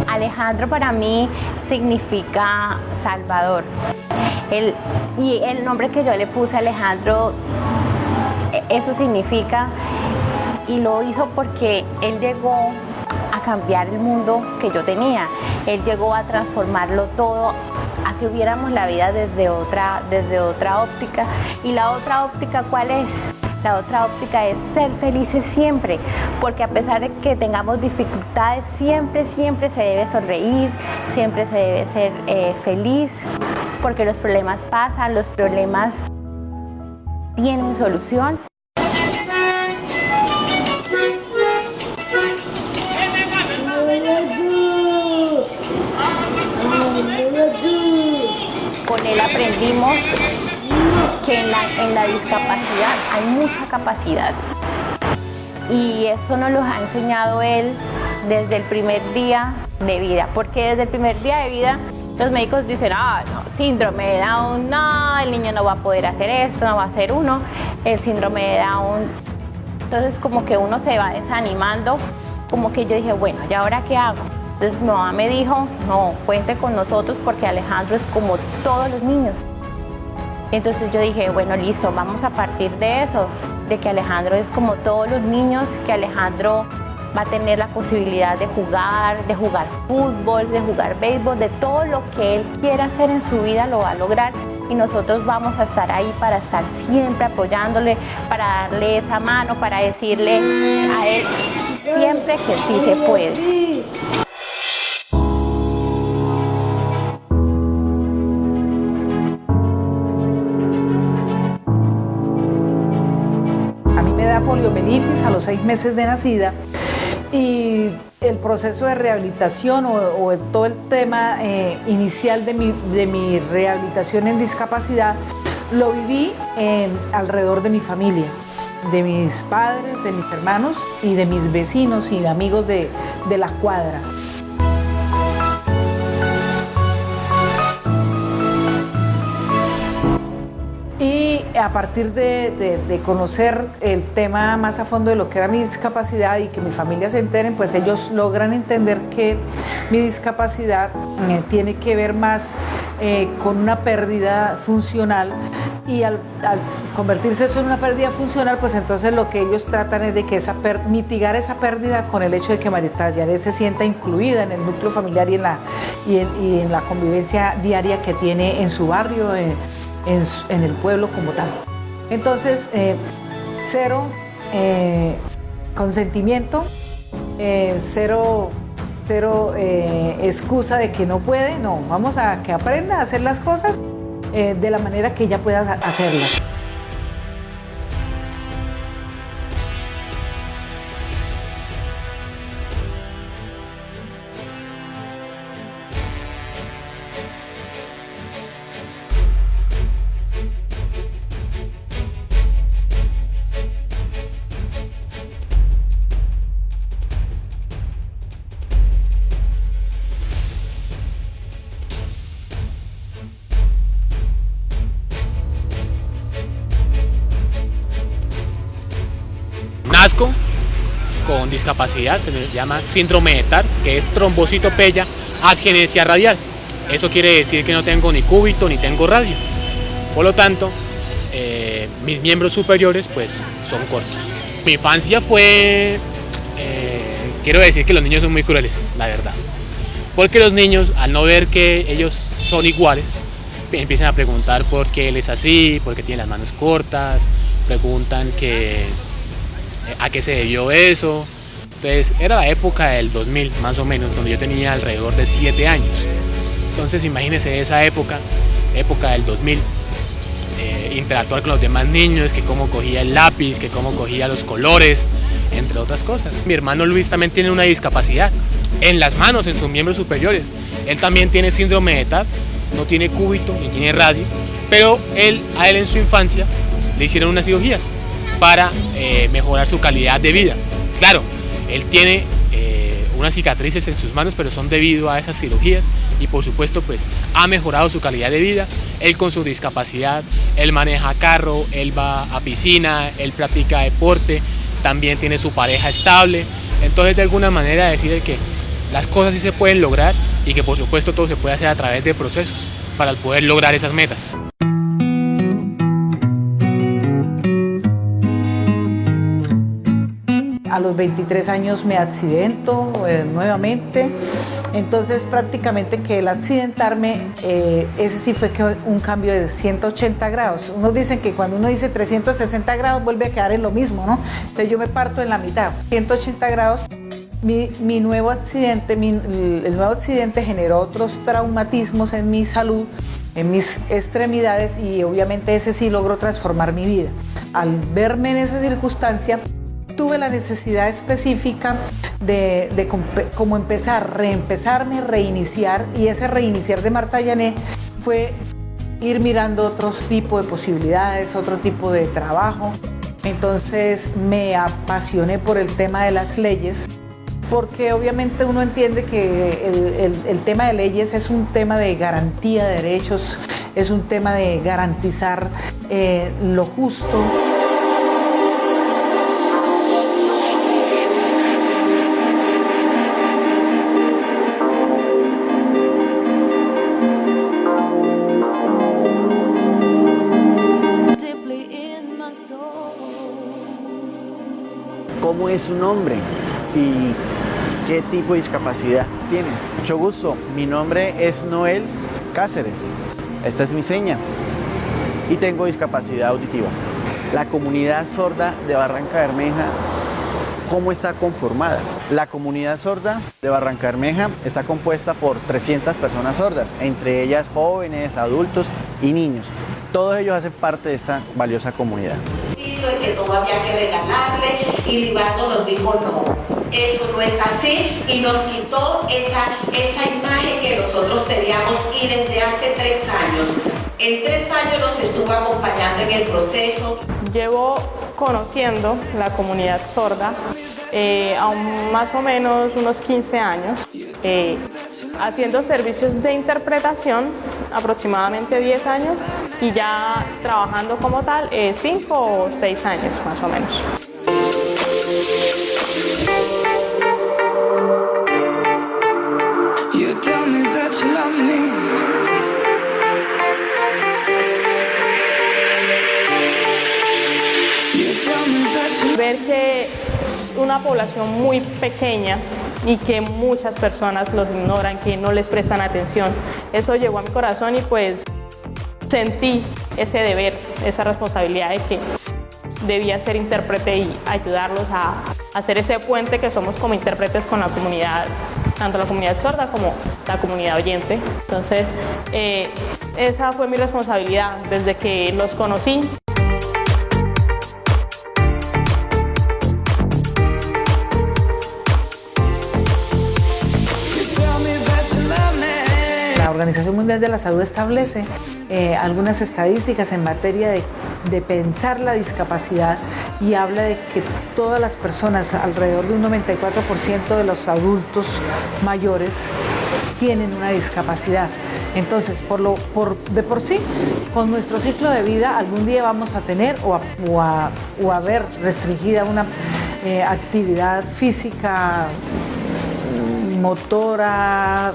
Alejandro para mí significa Salvador. Y el nombre que yo le puse a Alejandro, eso significa, y lo hizo porque él llegó a cambiar el mundo que yo tenía. Él llegó a transformarlo todo, a que viéramos la vida desde otra óptica. ¿Y la otra óptica cuál es? La otra óptica es ser felices siempre, porque a pesar de que tengamos dificultades, siempre se debe sonreír, siempre se debe ser feliz, porque los problemas pasan, los problemas tienen solución. Con él aprendimos que en la discapacidad hay mucha capacidad, y eso nos lo ha enseñado él desde el primer día de vida, porque desde el primer día de vida los médicos dicen, no, síndrome de Down, no, el niño no va a poder hacer esto, no va a ser el síndrome de Down. Entonces como que uno se va desanimando, como que yo dije, bueno, ¿y ahora qué hago? Entonces mi mamá me dijo, no, cuente con nosotros porque Alejandro es como todos los niños. Entonces yo dije, bueno, listo, vamos a partir de eso, de que Alejandro es como todos los niños, que Alejandro va a tener la posibilidad de jugar fútbol, de jugar béisbol, de todo lo que él quiera hacer en su vida lo va a lograr, y nosotros vamos a estar ahí para estar siempre apoyándole, para darle esa mano, para decirle a él siempre que sí se puede. Poliomielitis a los 6 meses de nacida, y el proceso de rehabilitación o todo el tema inicial de mi rehabilitación en discapacidad lo viví alrededor de mi familia, de mis padres, de mis hermanos y de mis vecinos y amigos de la cuadra. A partir de conocer el tema más a fondo de lo que era mi discapacidad y que mi familia se enteren, pues ellos logran entender que mi discapacidad tiene que ver más con una pérdida funcional, y al convertirse eso en una pérdida funcional, pues entonces lo que ellos tratan es de que mitigar esa pérdida con el hecho de que María Yaret se sienta incluida en el núcleo familiar y en la convivencia diaria que tiene en su barrio, en el pueblo como tal. Entonces, cero consentimiento, cero excusa de que no puede, no, vamos a que aprenda a hacer las cosas de la manera que ella pueda hacerlas. Nazco con discapacidad, se me llama síndrome de TAR, que es trombocitopeya adgenesia radial. Eso quiere decir que no tengo ni cúbito ni tengo radio. Por lo tanto, mis miembros superiores pues son cortos. Mi infancia fue, quiero decir que los niños son muy crueles, la verdad. Porque los niños, al no ver que ellos son iguales, empiezan a preguntar por qué él es así, por qué tiene las manos cortas, preguntan a qué se debió eso. Entonces era la época del 2000 más o menos, donde yo tenía alrededor de 7 años. Entonces imagínense esa época del 2000, interactuar con los demás niños, que cómo cogía el lápiz, que cómo cogía los colores, entre otras cosas. Mi hermano Luis también tiene una discapacidad en las manos, en sus miembros superiores. Él también tiene síndrome de TAR, no tiene cúbito ni tiene radio, pero a él en su infancia le hicieron unas cirugías para mejorar su calidad de vida. Claro, él tiene unas cicatrices en sus manos, pero son debido a esas cirugías, y por supuesto pues ha mejorado su calidad de vida. Él con su discapacidad, él maneja carro, él va a piscina, él practica deporte, también tiene su pareja estable. Entonces de alguna manera decir que las cosas sí se pueden lograr y que por supuesto todo se puede hacer a través de procesos para poder lograr esas metas. A los 23 años me accidento nuevamente, entonces prácticamente que el accidentarme, ese sí fue un cambio de 180 grados. Unos dicen que cuando uno dice 360 grados vuelve a quedar en lo mismo, ¿no? Entonces yo me parto en la mitad, 180 grados. Mi nuevo accidente, el nuevo accidente generó otros traumatismos en mi salud, en mis extremidades, y obviamente ese sí logró transformar mi vida. Al verme en esa circunstancia, tuve la necesidad específica de como reempezarme, reiniciar, y ese reiniciar de Marta Yané fue ir mirando otros tipos de posibilidades, otro tipo de trabajo. Entonces me apasioné por el tema de las leyes, porque obviamente uno entiende que el tema de leyes es un tema de garantía de derechos, es un tema de garantizar lo justo. ¿Cómo es su nombre y qué tipo de discapacidad tienes? Mucho gusto, mi nombre es Noel Cáceres, esta es mi seña y tengo discapacidad auditiva. La comunidad sorda de Barranca Bermeja, ¿cómo está conformada? La comunidad sorda de Barranca Bermeja está compuesta por 300 personas sordas, entre ellas jóvenes, adultos y niños. Todos ellos hacen parte de esta valiosa comunidad. El que todo había que regalarle, y Libardo nos dijo no, eso no es así, y nos quitó esa imagen que nosotros teníamos, y desde hace 3 años, en 3 años nos estuvo acompañando en el proceso. Llevo conociendo la comunidad sorda más o menos unos 15 años, haciendo servicios de interpretación aproximadamente 10 años, y ya trabajando como tal 5 o 6 años más o menos. Ver que es una población muy pequeña y que muchas personas los ignoran, que no les prestan atención, eso llegó a mi corazón, y pues sentí ese deber, esa responsabilidad de que debía ser intérprete y ayudarlos a hacer ese puente que somos como intérpretes con la comunidad, tanto la comunidad sorda como la comunidad oyente. Entonces, esa fue mi responsabilidad desde que los conocí. La Organización Mundial de la Salud establece algunas estadísticas en materia de pensar la discapacidad, y habla de que todas las personas, alrededor de un 94% de los adultos mayores, tienen una discapacidad. Entonces, de por sí, con nuestro ciclo de vida, algún día vamos a tener o a ver restringida una actividad física, motora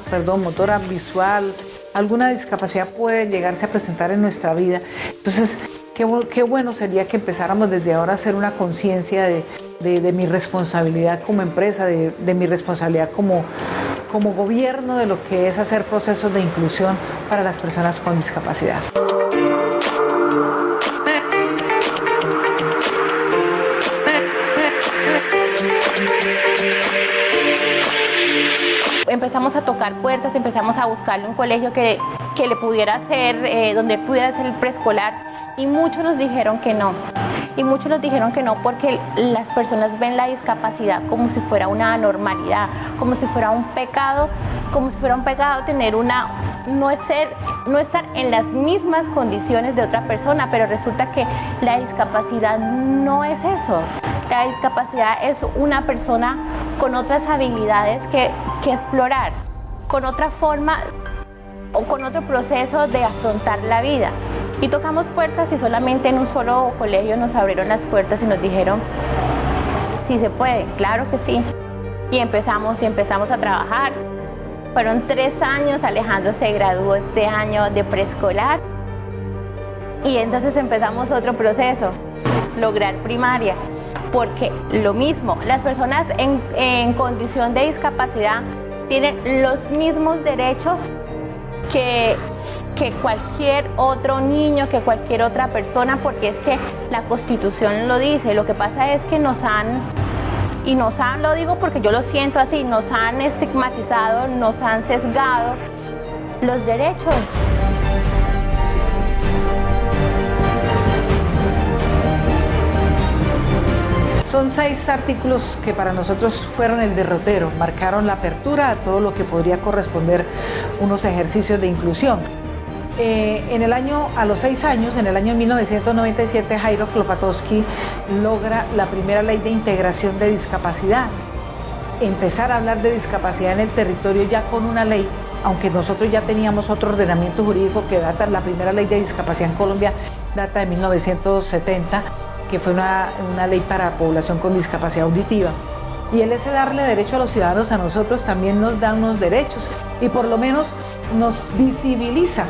visual. Alguna discapacidad puede llegarse a presentar en nuestra vida. Entonces, qué bueno sería que empezáramos desde ahora a hacer una conciencia de mi responsabilidad como empresa, de mi responsabilidad como gobierno, de lo que es hacer procesos de inclusión para las personas con discapacidad. Empezamos a tocar puertas, empezamos a buscarle un colegio que le pudiera hacer, donde pudiera hacer el preescolar, y muchos nos dijeron que no. Y muchos nos dijeron que no porque las personas ven la discapacidad como si fuera una anormalidad, como si fuera un pecado, tener no estar en las mismas condiciones de otra persona, pero resulta que la discapacidad no es eso. La discapacidad es una persona con otras habilidades que explorar, con otra forma o con otro proceso de afrontar la vida. Y tocamos puertas y solamente en un solo colegio nos abrieron las puertas y nos dijeron, sí se puede, claro que sí. Y empezamos a trabajar. Fueron 3 años, Alejandro se graduó este año de preescolar y entonces empezamos otro proceso, lograr primaria, porque lo mismo, las personas en condición de discapacidad tienen los mismos derechos que cualquier otro niño, que cualquier otra persona, porque es que la Constitución lo dice. Lo que pasa es que nos han, lo digo porque yo lo siento así, nos han estigmatizado, nos han sesgado los derechos. Son 6 artículos que para nosotros fueron el derrotero, marcaron la apertura a todo lo que podría corresponder unos ejercicios de inclusión. A los 6 años, en el año 1997, Jairo Klopatowski logra la primera ley de integración de discapacidad. Empezar a hablar de discapacidad en el territorio ya con una ley, aunque nosotros ya teníamos otro ordenamiento jurídico que data, la primera ley de discapacidad en Colombia data de 1970, que fue una ley para población con discapacidad auditiva. Y ese darle derecho a los ciudadanos, a nosotros también nos da unos derechos y por lo menos nos visibiliza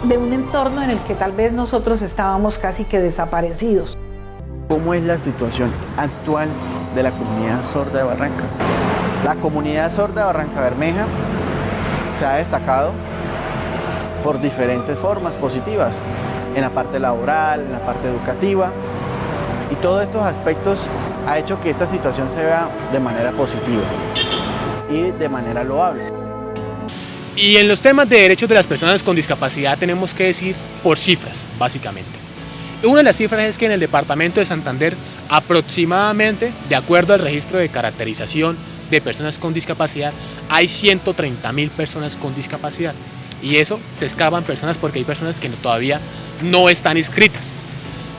de un entorno en el que tal vez nosotros estábamos casi que desaparecidos. ¿Cómo es la situación actual de la comunidad sorda de Barranca? La comunidad sorda de Barranca Bermeja se ha destacado por diferentes formas positivas, en la parte laboral, en la parte educativa, y todos estos aspectos ha hecho que esta situación se vea de manera positiva y de manera loable. Y en los temas de derechos de las personas con discapacidad tenemos que decir por cifras, básicamente. Una de las cifras es que en el departamento de Santander, aproximadamente, de acuerdo al registro de caracterización de personas con discapacidad, hay 130.000 personas con discapacidad. Y eso se escapan personas porque hay personas que todavía no están inscritas,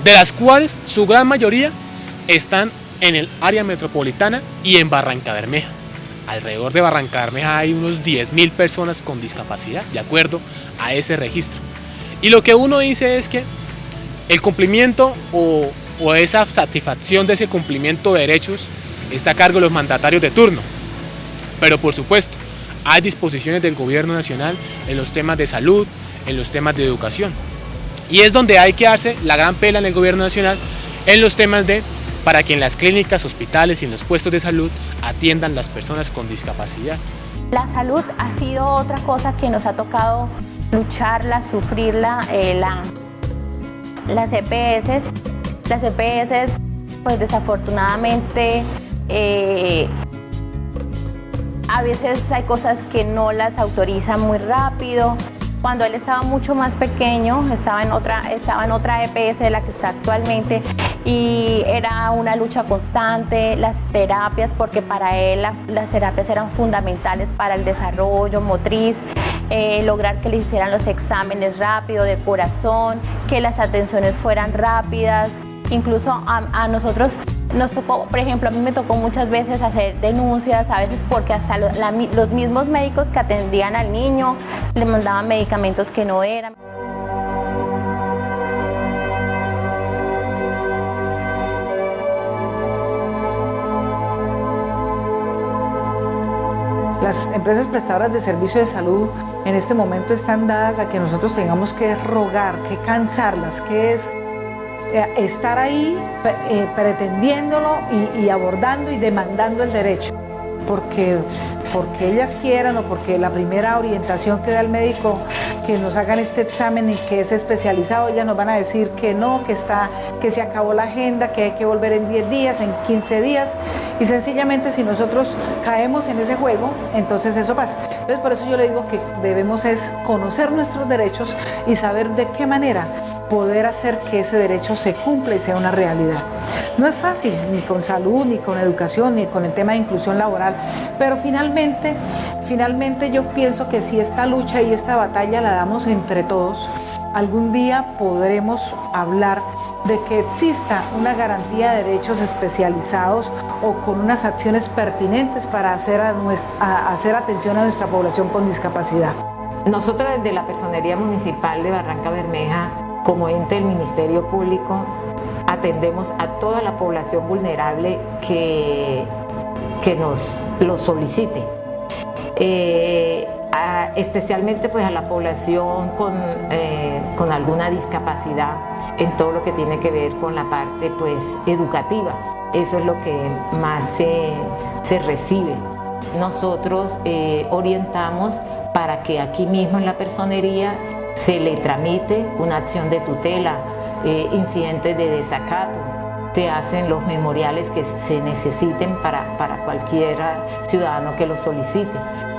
de las cuales su gran mayoría están en el área metropolitana y en Barranca Bermeja. Alrededor de Barranca Bermeja hay unos 10.000 personas con discapacidad, de acuerdo a ese registro. Y lo que uno dice es que el cumplimiento o esa satisfacción de ese cumplimiento de derechos está a cargo de los mandatarios de turno. Pero por supuesto, hay disposiciones del gobierno nacional en los temas de salud, en los temas de educación. Y es donde hay que darse la gran pela en el gobierno nacional en los temas para que en las clínicas, hospitales y en los puestos de salud atiendan las personas con discapacidad. La salud ha sido otra cosa que nos ha tocado lucharla, sufrirla, las EPS. Las EPS, pues desafortunadamente, a veces hay cosas que no las autorizan muy rápido. Cuando él estaba mucho más pequeño, estaba en otra EPS de la que está actualmente y era una lucha constante, las terapias, porque para él las terapias eran fundamentales para el desarrollo motriz, lograr que le hicieran los exámenes rápido de corazón, que las atenciones fueran rápidas. Incluso a nosotros nos tocó, por ejemplo, a mí me tocó muchas veces hacer denuncias, a veces porque hasta los mismos médicos que atendían al niño le mandaban medicamentos que no eran. Las empresas prestadoras de servicio de salud en este momento están dadas a que nosotros tengamos que rogar, que cansarlas, que es estar ahí pretendiéndolo y abordando y demandando el derecho, porque ellas quieran o porque la primera orientación que da el médico, que nos hagan este examen y que es especializado, ellas nos van a decir que no, que se acabó la agenda, que hay que volver en 10 días, en 15 días, y sencillamente si nosotros caemos en ese juego, entonces eso pasa. Entonces por eso yo le digo que debemos es conocer nuestros derechos y saber de qué manera poder hacer que ese derecho se cumpla y sea una realidad. No es fácil, ni con salud, ni con educación, ni con el tema de inclusión laboral, pero finalmente yo pienso que si esta lucha y esta batalla la damos entre todos, algún día podremos hablar de que exista una garantía de derechos especializados o con unas acciones pertinentes para hacer atención a nuestra población con discapacidad. Nosotros desde la Personería Municipal de Barranca Bermeja, como ente del Ministerio Público, atendemos a toda la población vulnerable que nos lo solicite. Especialmente pues a la población con alguna discapacidad en todo lo que tiene que ver con la parte pues educativa. Eso es lo que más se recibe. Nosotros orientamos para que aquí mismo en la personería se le tramite una acción de tutela, incidentes de desacato. Se hacen los memoriales que se necesiten para cualquier ciudadano que lo solicite.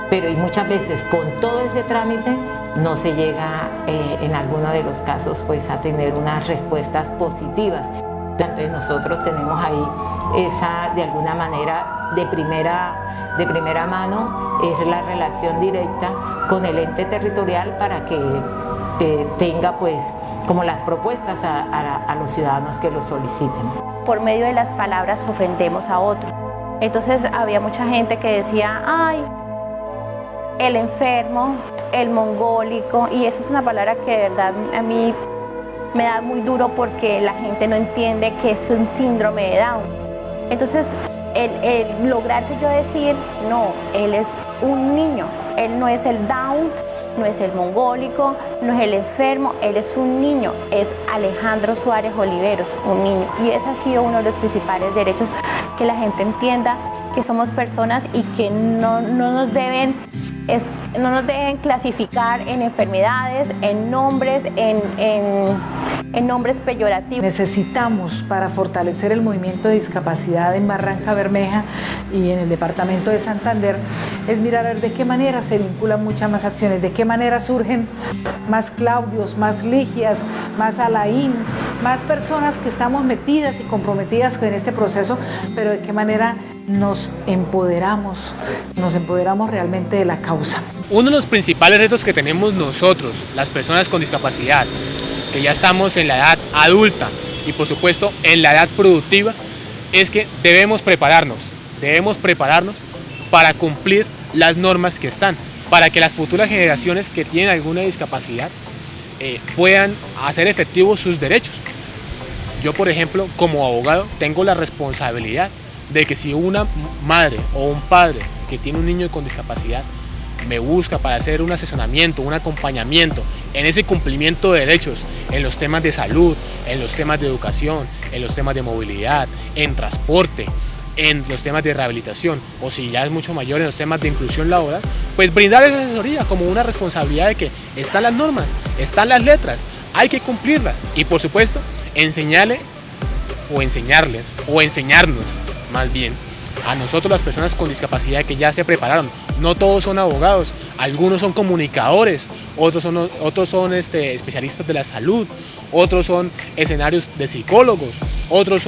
Pero y muchas veces con todo ese trámite no se llega en alguno de los casos pues a tener unas respuestas positivas. Entonces nosotros tenemos ahí esa, de alguna manera, de primera mano, es la relación directa con el ente territorial para que tenga pues como las propuestas a los ciudadanos que lo soliciten. Por medio de las palabras ofendemos a otros. Entonces había mucha gente que decía, ay, el enfermo, el mongólico, y esa es una palabra que de verdad a mí me da muy duro porque la gente no entiende que es un síndrome de Down. Entonces, el lograr que yo decir, no, él es un niño, él no es el Down, no es el mongólico, no es el enfermo, él es un niño, es Alejandro Suárez Oliveros, un niño. Y ese ha sido uno de los principales derechos, que la gente entienda que somos personas y que no nos deben clasificar en enfermedades, en nombres, en nombres peyorativos. Necesitamos, para fortalecer el movimiento de discapacidad en Barranca Bermeja y en el departamento de Santander, es mirar a ver de qué manera se vinculan muchas más acciones, de qué manera surgen más Claudios, más Ligias, más Alain, más personas que estamos metidas y comprometidas en este proceso, pero de qué manera nos empoderamos realmente de la causa. Uno de los principales retos que tenemos nosotros, las personas con discapacidad, que ya estamos en la edad adulta y por supuesto en la edad productiva, es que debemos prepararnos para cumplir las normas que están, para que las futuras generaciones que tienen alguna discapacidad puedan hacer efectivos sus derechos. Yo, por ejemplo, como abogado, tengo la responsabilidad de que si una madre o un padre que tiene un niño con discapacidad me busca para hacer un asesoramiento, un acompañamiento en ese cumplimiento de derechos, en los temas de salud, en los temas de educación, en los temas de movilidad, en transporte, en los temas de rehabilitación, o si ya es mucho mayor en los temas de inclusión laboral, pues brindar esa asesoría como una responsabilidad de que están las normas, están las letras, hay que cumplirlas y por supuesto enseñarles o enseñarnos más bien a nosotros, las personas con discapacidad que ya se prepararon. No todos son abogados, algunos son comunicadores, otros son especialistas de la salud, otros son escenarios de psicólogos, otros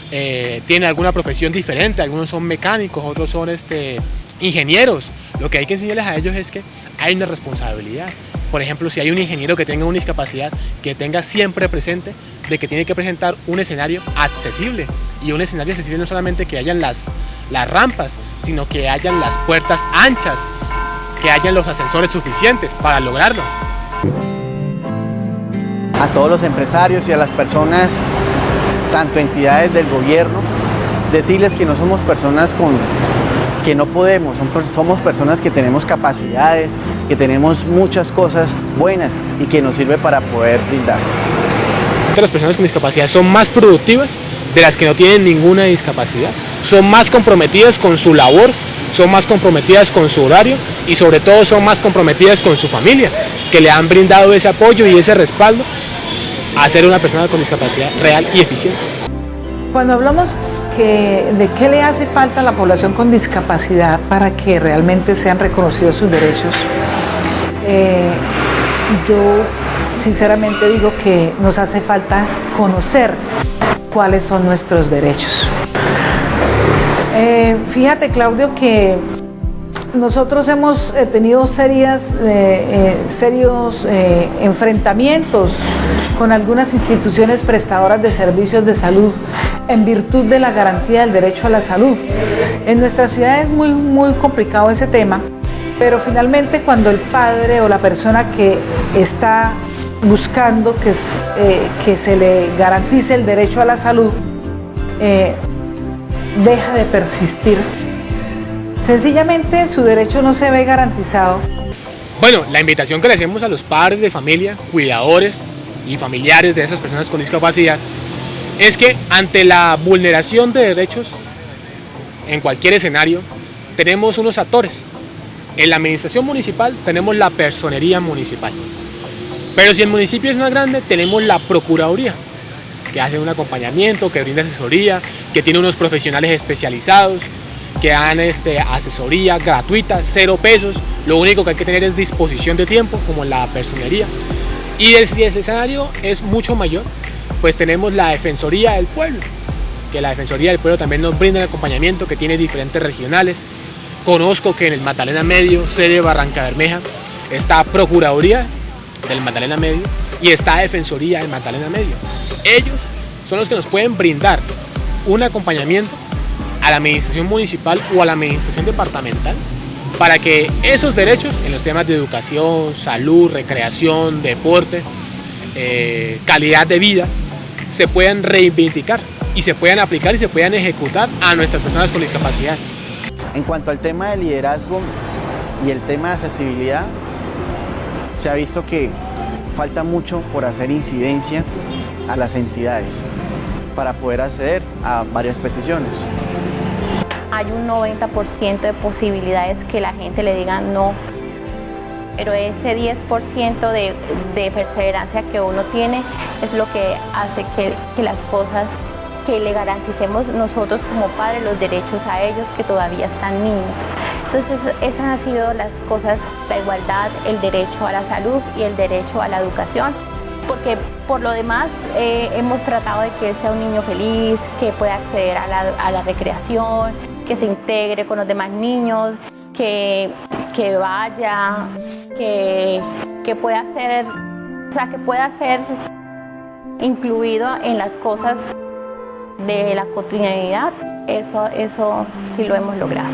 tienen alguna profesión diferente, algunos son mecánicos, otros son ingenieros. Lo que hay que enseñarles a ellos es que hay una responsabilidad. Por ejemplo, si hay un ingeniero que tenga una discapacidad, que tenga siempre presente de que tiene que presentar un escenario accesible. Y un escenario accesible no solamente que hayan las rampas, sino que hayan las puertas anchas, que hayan los ascensores suficientes para lograrlo. A todos los empresarios y a las personas, tanto entidades del gobierno, decirles que no somos personas que no podemos, somos personas que tenemos capacidades, que tenemos muchas cosas buenas y que nos sirve para poder brindar. Las personas con discapacidad son más productivas de las que no tienen ninguna discapacidad, son más comprometidas con su labor, son más comprometidas con su horario y sobre todo son más comprometidas con su familia, que le han brindado ese apoyo y ese respaldo a ser una persona con discapacidad real y eficiente. Cuando hablamos de qué le hace falta a la población con discapacidad para que realmente sean reconocidos sus derechos, yo sinceramente digo que nos hace falta conocer cuáles son nuestros derechos. Fíjate, Claudio, que nosotros hemos tenido serios enfrentamientos con algunas instituciones prestadoras de servicios de salud en virtud de la garantía del derecho a la salud. En nuestra ciudad es muy complicado ese tema, pero finalmente cuando el padre o la persona que está buscando que se le garantice el derecho a la salud deja de persistir, sencillamente su derecho no se ve garantizado. Bueno, la invitación que le hacemos a los padres de familia, cuidadores y familiares de esas personas con discapacidad es que ante la vulneración de derechos en cualquier escenario tenemos unos actores. En la administración municipal tenemos la personería municipal, pero si el municipio es más grande tenemos la procuraduría, que hace un acompañamiento, que brinda asesoría, que tiene unos profesionales especializados, que dan asesoría gratuita, 0 pesos, lo único que hay que tener es disposición de tiempo, como en la personería. Y si el escenario es mucho mayor, pues tenemos la Defensoría del Pueblo, que la Defensoría del Pueblo también nos brinda el acompañamiento, que tiene diferentes regionales. Conozco que en el Magdalena Medio, sede Barrancabermeja, está Procuraduría del Magdalena Medio y está Defensoría del Magdalena Medio. Ellos son los que nos pueden brindar un acompañamiento a la administración municipal o a la administración departamental para que esos derechos en los temas de educación, salud, recreación, deporte, calidad de vida se puedan reivindicar y se puedan aplicar y se puedan ejecutar a nuestras personas con discapacidad. En cuanto al tema de liderazgo y el tema de accesibilidad, se ha visto que falta mucho por hacer incidencia a las entidades para poder acceder a varias peticiones. Hay un 90% de posibilidades que la gente le diga no, pero ese 10% de perseverancia que uno tiene es lo que hace que las cosas, que le garanticemos nosotros como padres los derechos a ellos que todavía están niños. Entonces esas han sido las cosas, la igualdad, el derecho a la salud y el derecho a la educación, porque por lo demás hemos tratado de que él sea un niño feliz, que pueda acceder a la recreación, que se integre con los demás niños, que vaya, que pueda ser, o sea, que pueda ser incluido en las cosas de la cotidianidad. Eso sí lo hemos logrado.